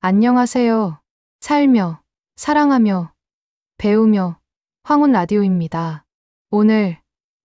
안녕하세요. 살며, 사랑하며, 배우며, 황혼 라디오입니다. 오늘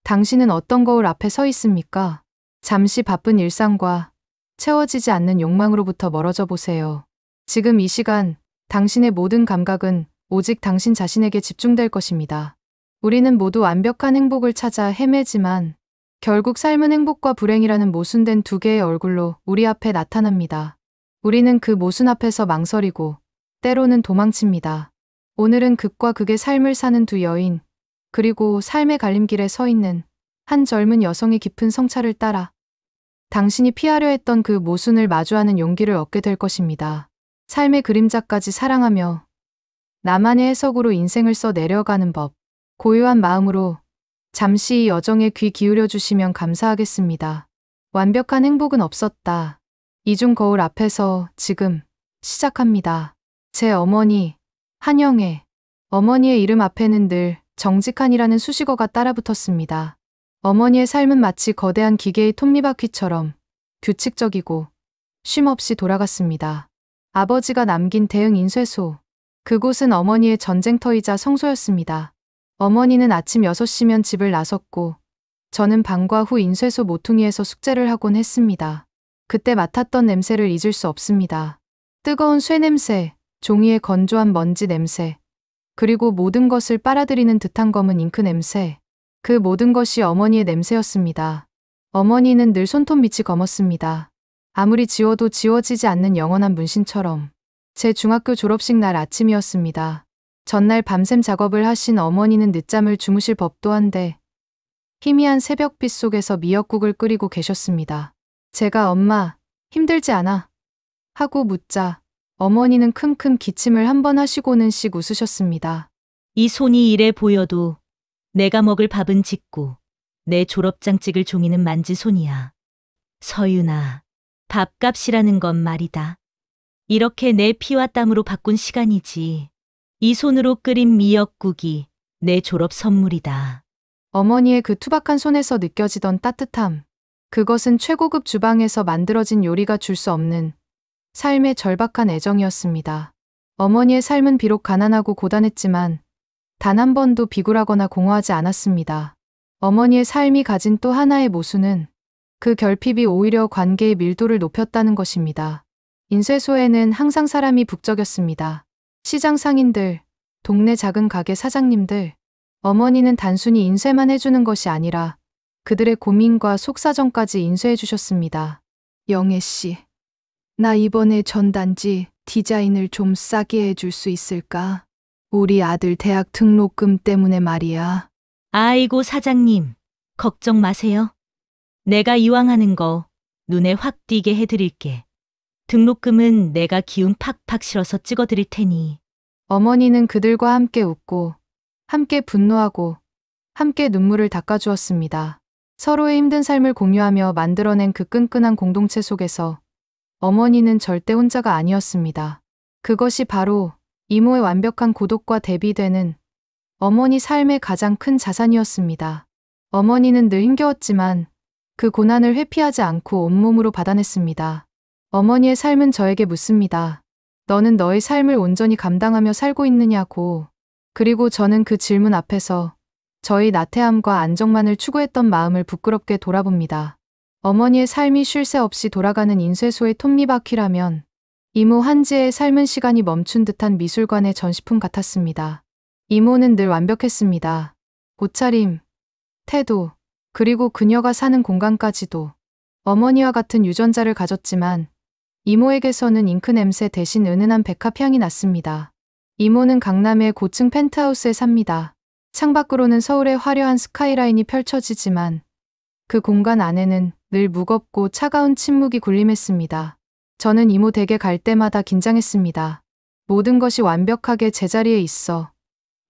당신은 어떤 거울 앞에 서 있습니까? 잠시 바쁜 일상과 채워지지 않는 욕망으로부터 멀어져 보세요. 지금 이 시간 당신의 모든 감각은 오직 당신 자신에게 집중될 것입니다. 우리는 모두 완벽한 행복을 찾아 헤매지만 결국 삶은 행복과 불행이라는 모순된 두 개의 얼굴로 우리 앞에 나타납니다. 우리는 그 모순 앞에서 망설이고 때로는 도망칩니다. 오늘은 극과 극의 삶을 사는 두 여인, 그리고 삶의 갈림길에 서 있는 한 젊은 여성의 깊은 성찰을 따라 당신이 피하려 했던 그 모순을 마주하는 용기를 얻게 될 것입니다. 삶의 그림자까지 사랑하며 나만의 해석으로 인생을 써 내려가는 법. 고요한 마음으로 잠시 이 여정에 귀 기울여 주시면 감사하겠습니다. 완벽한 행복은 없었다. 이중 거울 앞에서 지금 시작합니다. 제 어머니, 한영애. 어머니의 이름 앞에는 늘 정직한이라는 수식어가 따라붙었습니다. 어머니의 삶은 마치 거대한 기계의 톱니바퀴처럼 규칙적이고 쉼없이 돌아갔습니다. 아버지가 남긴 대흥 인쇄소. 그곳은 어머니의 전쟁터이자 성소였습니다. 어머니는 아침 6시면 집을 나섰고 저는 방과 후 인쇄소 모퉁이에서 숙제를 하곤 했습니다. 그때 맡았던 냄새를 잊을 수 없습니다. 뜨거운 쇠 냄새, 종이의 건조한 먼지 냄새, 그리고 모든 것을 빨아들이는 듯한 검은 잉크 냄새. 그 모든 것이 어머니의 냄새였습니다. 어머니는 늘 손톱 밑이 검었습니다. 아무리 지워도 지워지지 않는 영원한 문신처럼. 제 중학교 졸업식 날 아침이었습니다. 전날 밤샘 작업을 하신 어머니는 늦잠을 주무실 법도 한데 희미한 새벽빛 속에서 미역국을 끓이고 계셨습니다. 제가 엄마, 힘들지 않아? 하고 묻자 어머니는 큼큼 기침을 한 번 하시고는 씩 웃으셨습니다. 이 손이 이래 보여도 내가 먹을 밥은 짓고 내 졸업장 찍을 종이는 만지 손이야. 서윤아, 밥값이라는 건 말이다. 이렇게 내 피와 땀으로 바꾼 시간이지. 이 손으로 끓인 미역국이 내 졸업 선물이다. 어머니의 그 투박한 손에서 느껴지던 따뜻함. 그것은 최고급 주방에서 만들어진 요리가 줄 수 없는 삶의 절박한 애정이었습니다. 어머니의 삶은 비록 가난하고 고단했지만 단 한 번도 비굴하거나 공허하지 않았습니다. 어머니의 삶이 가진 또 하나의 모순은 그 결핍이 오히려 관계의 밀도를 높였다는 것입니다. 인쇄소에는 항상 사람이 북적였습니다. 시장 상인들, 동네 작은 가게 사장님들. 어머니는 단순히 인쇄만 해주는 것이 아니라 그들의 고민과 속사정까지 인쇄해 주셨습니다. 영애 씨, 나 이번에 전단지 디자인을 좀 싸게 해줄 수 있을까? 우리 아들 대학 등록금 때문에 말이야. 아이고 사장님, 걱정 마세요. 내가 이왕 하는 거 눈에 확 띄게 해드릴게. 등록금은 내가 기운 팍팍 실어서 찍어드릴 테니. 어머니는 그들과 함께 웃고 함께 분노하고 함께 눈물을 닦아주었습니다. 서로의 힘든 삶을 공유하며 만들어낸 그 끈끈한 공동체 속에서 어머니는 절대 혼자가 아니었습니다. 그것이 바로 이모의 완벽한 고독과 대비되는 어머니 삶의 가장 큰 자산이었습니다. 어머니는 늘 힘겨웠지만 그 고난을 회피하지 않고 온몸으로 받아냈습니다. 어머니의 삶은 저에게 묻습니다. 너는 너의 삶을 온전히 감당하며 살고 있느냐고. 그리고 저는 그 질문 앞에서 저희 나태함과 안정만을 추구했던 마음을 부끄럽게 돌아봅니다. 어머니의 삶이 쉴 새 없이 돌아가는 인쇄소의 톱니바퀴라면 이모 한지의 삶은 시간이 멈춘 듯한 미술관의 전시품 같았습니다. 이모는 늘 완벽했습니다. 옷차림, 태도, 그리고 그녀가 사는 공간까지도. 어머니와 같은 유전자를 가졌지만 이모에게서는 잉크 냄새 대신 은은한 백합 향이 났습니다. 이모는 강남의 고층 펜트하우스에 삽니다. 창밖으로는 서울의 화려한 스카이라인이 펼쳐지지만 그 공간 안에는 늘 무겁고 차가운 침묵이 군림했습니다. 저는 이모 댁에 갈 때마다 긴장했습니다. 모든 것이 완벽하게 제자리에 있어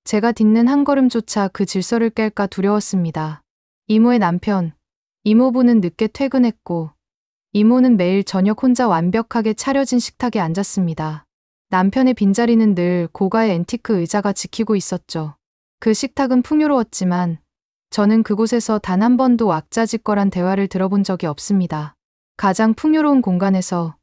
제가 딛는 한 걸음조차 그 질서를 깰까 두려웠습니다. 이모의 남편, 이모부는 늦게 퇴근했고 이모는 매일 저녁 혼자 완벽하게 차려진 식탁에 앉았습니다. 남편의 빈자리는 늘 고가의 앤티크 의자가 지키고 있었죠. 그 식탁은 풍요로웠지만 저는 그곳에서 단 한 번도 왁자지껄한 대화를 들어본 적이 없습니다. 가장 풍요로운 공간에서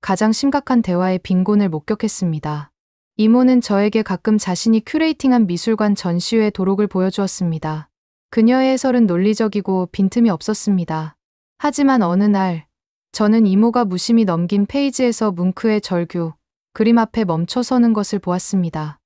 가장 심각한 대화의 빈곤을 목격했습니다. 이모는 저에게 가끔 자신이 큐레이팅한 미술관 전시회 도록을 보여주었습니다. 그녀의 해설은 논리적이고 빈틈이 없었습니다. 하지만 어느 날 저는 이모가 무심히 넘긴 페이지에서 뭉크의 절규, 그림 앞에 멈춰서는 것을 보았습니다.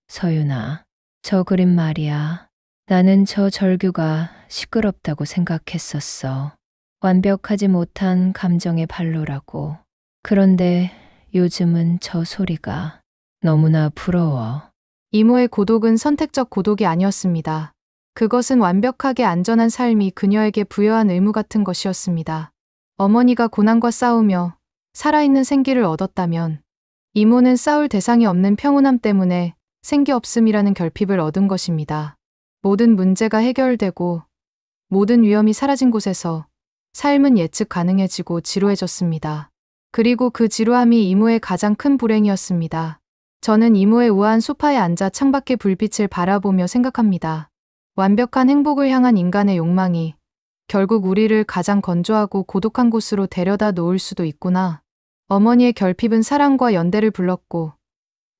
서윤아, 저 그림 말이야. 나는 저 절규가 시끄럽다고 생각했었어. 완벽하지 못한 감정의 발로라고. 그런데 요즘은 저 소리가 너무나 부러워. 이모의 고독은 선택적 고독이 아니었습니다. 그것은 완벽하게 안전한 삶이 그녀에게 부여한 의무 같은 것이었습니다. 어머니가 고난과 싸우며 살아있는 생기를 얻었다면 이모는 싸울 대상이 없는 평온함 때문에 생기 없음이라는 결핍을 얻은 것입니다. 모든 문제가 해결되고 모든 위험이 사라진 곳에서 삶은 예측 가능해지고 지루해졌습니다. 그리고 그 지루함이 이모의 가장 큰 불행이었습니다. 저는 이모의 우아한 소파에 앉아 창밖의 불빛을 바라보며 생각합니다. 완벽한 행복을 향한 인간의 욕망이 결국 우리를 가장 건조하고 고독한 곳으로 데려다 놓을 수도 있구나. 어머니의 결핍은 사랑과 연대를 불렀고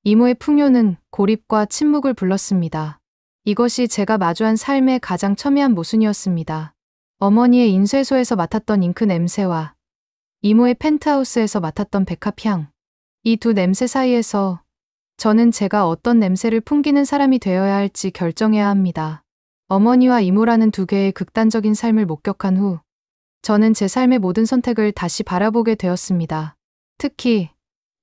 이모의 풍요는 고립과 침묵을 불렀습니다. 이것이 제가 마주한 삶의 가장 첨예한 모순이었습니다. 어머니의 인쇄소에서 맡았던 잉크 냄새와 이모의 펜트하우스에서 맡았던 백합향. 이 두 냄새 사이에서 저는 제가 어떤 냄새를 풍기는 사람이 되어야 할지 결정해야 합니다. 어머니와 이모라는 두 개의 극단적인 삶을 목격한 후 저는 제 삶의 모든 선택을 다시 바라보게 되었습니다. 특히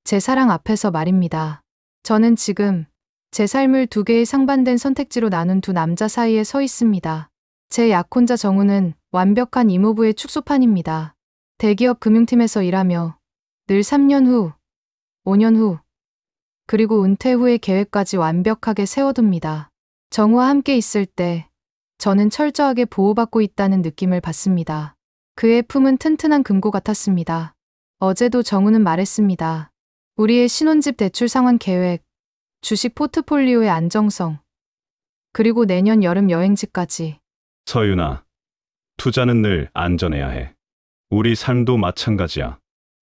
제 사랑 앞에서 말입니다. 저는 지금 제 삶을 두 개의 상반된 선택지로 나눈 두 남자 사이에 서 있습니다. 제 약혼자 정우는 완벽한 이모부의 축소판입니다. 대기업 금융팀에서 일하며 늘 3년 후, 5년 후, 그리고 은퇴 후의 계획까지 완벽하게 세워둡니다. 정우와 함께 있을 때 저는 철저하게 보호받고 있다는 느낌을 받습니다. 그의 품은 튼튼한 금고 같았습니다. 어제도 정우는 말했습니다. 우리의 신혼집 대출 상환 계획, 주식 포트폴리오의 안정성, 그리고 내년 여름 여행지까지. 서윤아, 투자는 늘 안전해야 해. 우리 삶도 마찬가지야.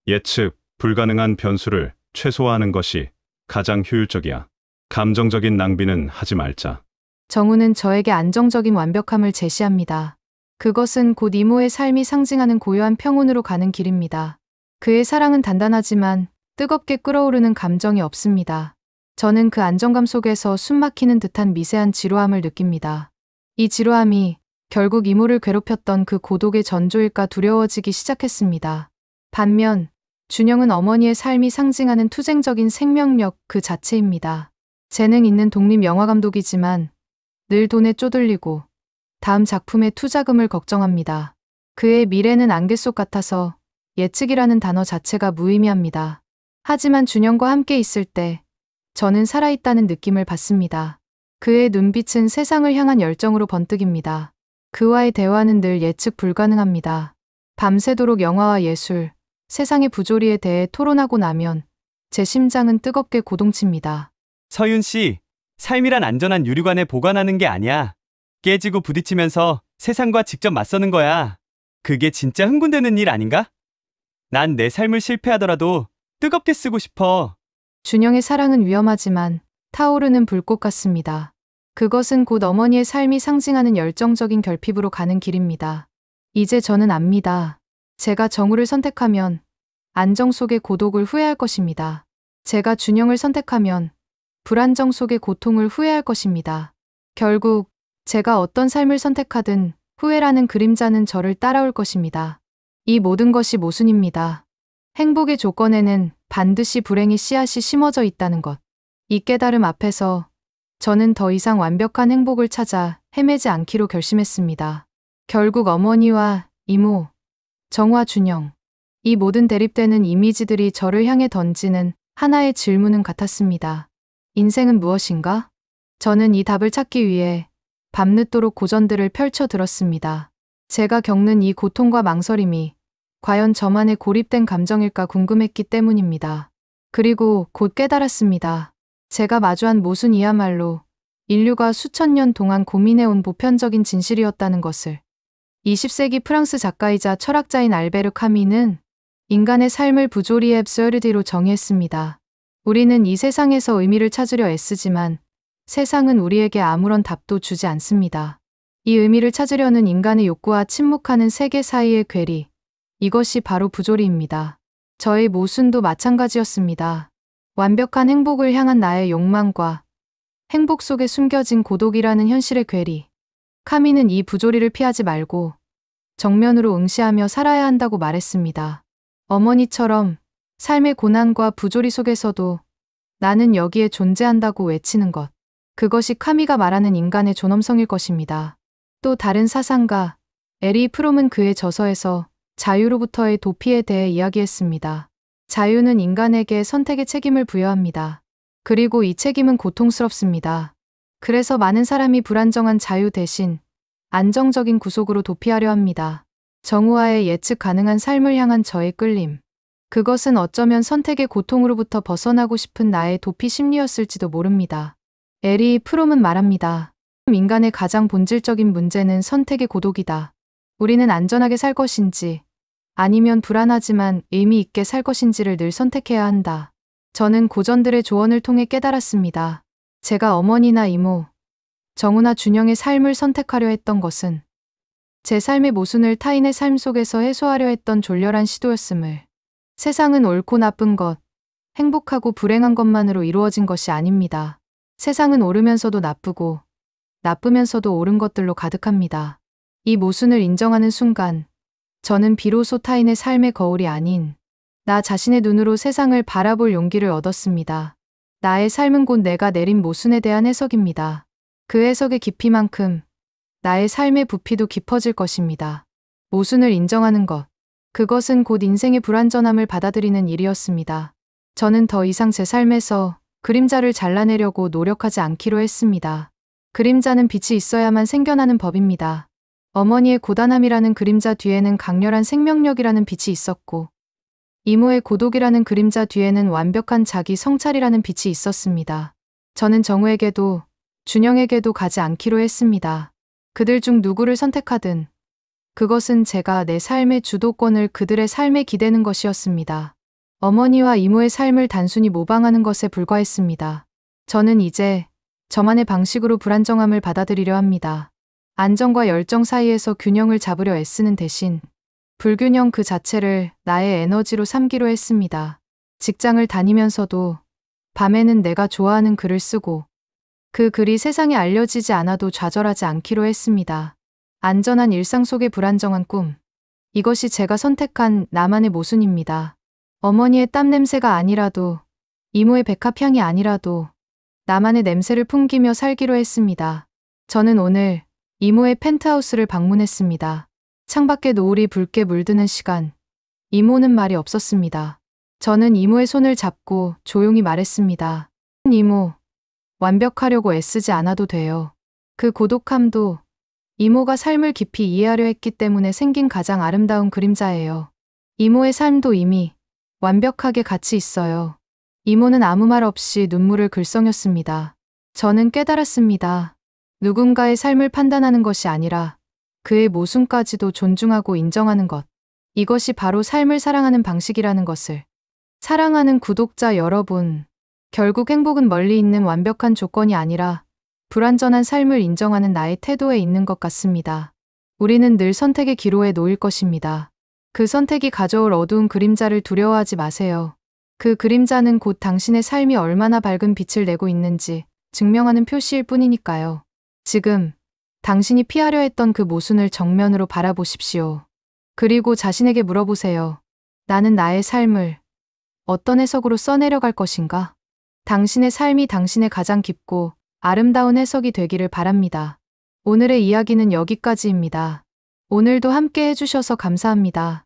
예측 불가능한 변수를 최소화하는 것이 가장 효율적이야. 감정적인 낭비는 하지 말자. 정우는 저에게 안정적인 완벽함을 제시합니다. 그것은 곧 이모의 삶이 상징하는 고요한 평온으로 가는 길입니다. 그의 사랑은 단단하지만 뜨겁게 끓어오르는 감정이 없습니다. 저는 그 안정감 속에서 숨막히는 듯한 미세한 지루함을 느낍니다. 이 지루함이 결국 이모를 괴롭혔던 그 고독의 전조일까 두려워지기 시작했습니다. 반면 준영은 어머니의 삶이 상징하는 투쟁적인 생명력 그 자체입니다. 재능 있는 독립 영화감독이지만 늘 돈에 쪼들리고 다음 작품의 투자금을 걱정합니다. 그의 미래는 안개 속 같아서 예측이라는 단어 자체가 무의미합니다. 하지만 준영과 함께 있을 때 저는 살아있다는 느낌을 받습니다. 그의 눈빛은 세상을 향한 열정으로 번뜩입니다. 그와의 대화는 늘 예측 불가능합니다. 밤새도록 영화와 예술, 세상의 부조리에 대해 토론하고 나면 제 심장은 뜨겁게 고동칩니다. 서윤 씨, 삶이란 안전한 유리관에 보관하는 게 아니야. 깨지고 부딪히면서 세상과 직접 맞서는 거야. 그게 진짜 흥분되는 일 아닌가? 난 내 삶을 실패하더라도 뜨겁게 쓰고 싶어. 준영의 사랑은 위험하지만 타오르는 불꽃 같습니다. 그것은 곧 어머니의 삶이 상징하는 열정적인 결핍으로 가는 길입니다. 이제 저는 압니다. 제가 정우를 선택하면 안정 속의 고독을 후회할 것입니다. 제가 준영을 선택하면 불안정 속의 고통을 후회할 것입니다. 결국 제가 어떤 삶을 선택하든 후회라는 그림자는 저를 따라올 것입니다. 이 모든 것이 모순입니다. 행복의 조건에는 반드시 불행의 씨앗이 심어져 있다는 것. 이 깨달음 앞에서 저는 더 이상 완벽한 행복을 찾아 헤매지 않기로 결심했습니다. 결국 어머니와 이모, 정우와 준영, 이 모든 대립되는 이미지들이 저를 향해 던지는 하나의 질문은 같았습니다. 인생은 무엇인가? 저는 이 답을 찾기 위해 밤늦도록 고전들을 펼쳐 들었습니다. 제가 겪는 이 고통과 망설임이 과연 저만의 고립된 감정일까 궁금했기 때문입니다. 그리고 곧 깨달았습니다. 제가 마주한 모순이야말로 인류가 수천 년 동안 고민해온 보편적인 진실이었다는 것을. 20세기 프랑스 작가이자 철학자인 알베르 카미는 인간의 삶을 부조리의 absurdity로 정의했습니다. 우리는 이 세상에서 의미를 찾으려 애쓰지만 세상은 우리에게 아무런 답도 주지 않습니다. 이 의미를 찾으려는 인간의 욕구와 침묵하는 세계 사이의 괴리, 이것이 바로 부조리입니다. 저의 모순도 마찬가지였습니다. 완벽한 행복을 향한 나의 욕망과 행복 속에 숨겨진 고독이라는 현실의 괴리. 카미는 이 부조리를 피하지 말고 정면으로 응시하며 살아야 한다고 말했습니다. 어머니처럼 삶의 고난과 부조리 속에서도 나는 여기에 존재한다고 외치는 것. 그것이 카미가 말하는 인간의 존엄성일 것입니다. 또 다른 사상가 에리 프롬은 그의 저서에서 자유로부터의 도피에 대해 이야기했습니다. 자유는 인간에게 선택의 책임을 부여합니다. 그리고 이 책임은 고통스럽습니다. 그래서 많은 사람이 불안정한 자유 대신 안정적인 구속으로 도피하려 합니다. 정우와의 예측 가능한 삶을 향한 저의 끌림. 그것은 어쩌면 선택의 고통으로부터 벗어나고 싶은 나의 도피 심리였을지도 모릅니다. 에리 프롬은 말합니다. 인간의 가장 본질적인 문제는 선택의 고독이다. 우리는 안전하게 살 것인지 아니면 불안하지만 의미 있게 살 것인지를 늘 선택해야 한다. 저는 고전들의 조언을 통해 깨달았습니다. 제가 어머니나 이모, 정우나 준영의 삶을 선택하려 했던 것은 제 삶의 모순을 타인의 삶 속에서 해소하려 했던 졸렬한 시도였음을. 세상은 옳고 나쁜 것, 행복하고 불행한 것만으로 이루어진 것이 아닙니다. 세상은 옳으면서도 나쁘고 나쁘면서도 옳은 것들로 가득합니다. 이 모순을 인정하는 순간 저는 비로소 타인의 삶의 거울이 아닌 나 자신의 눈으로 세상을 바라볼 용기를 얻었습니다. 나의 삶은 곧 내가 내린 모순에 대한 해석입니다. 그 해석의 깊이만큼 나의 삶의 부피도 깊어질 것입니다. 모순을 인정하는 것, 그것은 곧 인생의 불완전함을 받아들이는 일이었습니다. 저는 더 이상 제 삶에서 그림자를 잘라내려고 노력하지 않기로 했습니다. 그림자는 빛이 있어야만 생겨나는 법입니다. 어머니의 고단함이라는 그림자 뒤에는 강렬한 생명력이라는 빛이 있었고 이모의 고독이라는 그림자 뒤에는 완벽한 자기 성찰이라는 빛이 있었습니다. 저는 정우에게도 준영에게도 가지 않기로 했습니다. 그들 중 누구를 선택하든 그것은 제가 내 삶의 주도권을 그들의 삶에 기대는 것이었습니다. 어머니와 이모의 삶을 단순히 모방하는 것에 불과했습니다. 저는 이제 저만의 방식으로 불안정함을 받아들이려 합니다. 안정과 열정 사이에서 균형을 잡으려 애쓰는 대신 불균형 그 자체를 나의 에너지로 삼기로 했습니다. 직장을 다니면서도 밤에는 내가 좋아하는 글을 쓰고 그 글이 세상에 알려지지 않아도 좌절하지 않기로 했습니다. 안전한 일상 속의 불안정한 꿈. 이것이 제가 선택한 나만의 모순입니다. 어머니의 땀 냄새가 아니라도 이모의 백합 향이 아니라도 나만의 냄새를 풍기며 살기로 했습니다. 저는 오늘 이모의 펜트하우스를 방문했습니다. 창밖에 노을이 붉게 물드는 시간. 이모는 말이 없었습니다. 저는 이모의 손을 잡고 조용히 말했습니다. 이모, 완벽하려고 애쓰지 않아도 돼요. 그 고독함도 이모가 삶을 깊이 이해하려 했기 때문에 생긴 가장 아름다운 그림자예요. 이모의 삶도 이미 완벽하게 같이 있어요. 이모는 아무 말 없이 눈물을 글썽였습니다. 저는 깨달았습니다. 누군가의 삶을 판단하는 것이 아니라 그의 모순까지도 존중하고 인정하는 것. 이것이 바로 삶을 사랑하는 방식이라는 것을. 사랑하는 구독자 여러분, 결국 행복은 멀리 있는 완벽한 조건이 아니라 불완전한 삶을 인정하는 나의 태도에 있는 것 같습니다. 우리는 늘 선택의 기로에 놓일 것입니다. 그 선택이 가져올 어두운 그림자를 두려워하지 마세요. 그 그림자는 곧 당신의 삶이 얼마나 밝은 빛을 내고 있는지 증명하는 표시일 뿐이니까요. 지금 당신이 피하려 했던 그 모순을 정면으로 바라보십시오. 그리고 자신에게 물어보세요. 나는 나의 삶을 어떤 해석으로 써내려갈 것인가? 당신의 삶이 당신의 가장 깊고 아름다운 해석이 되기를 바랍니다. 오늘의 이야기는 여기까지입니다. 오늘도 함께 해주셔서 감사합니다.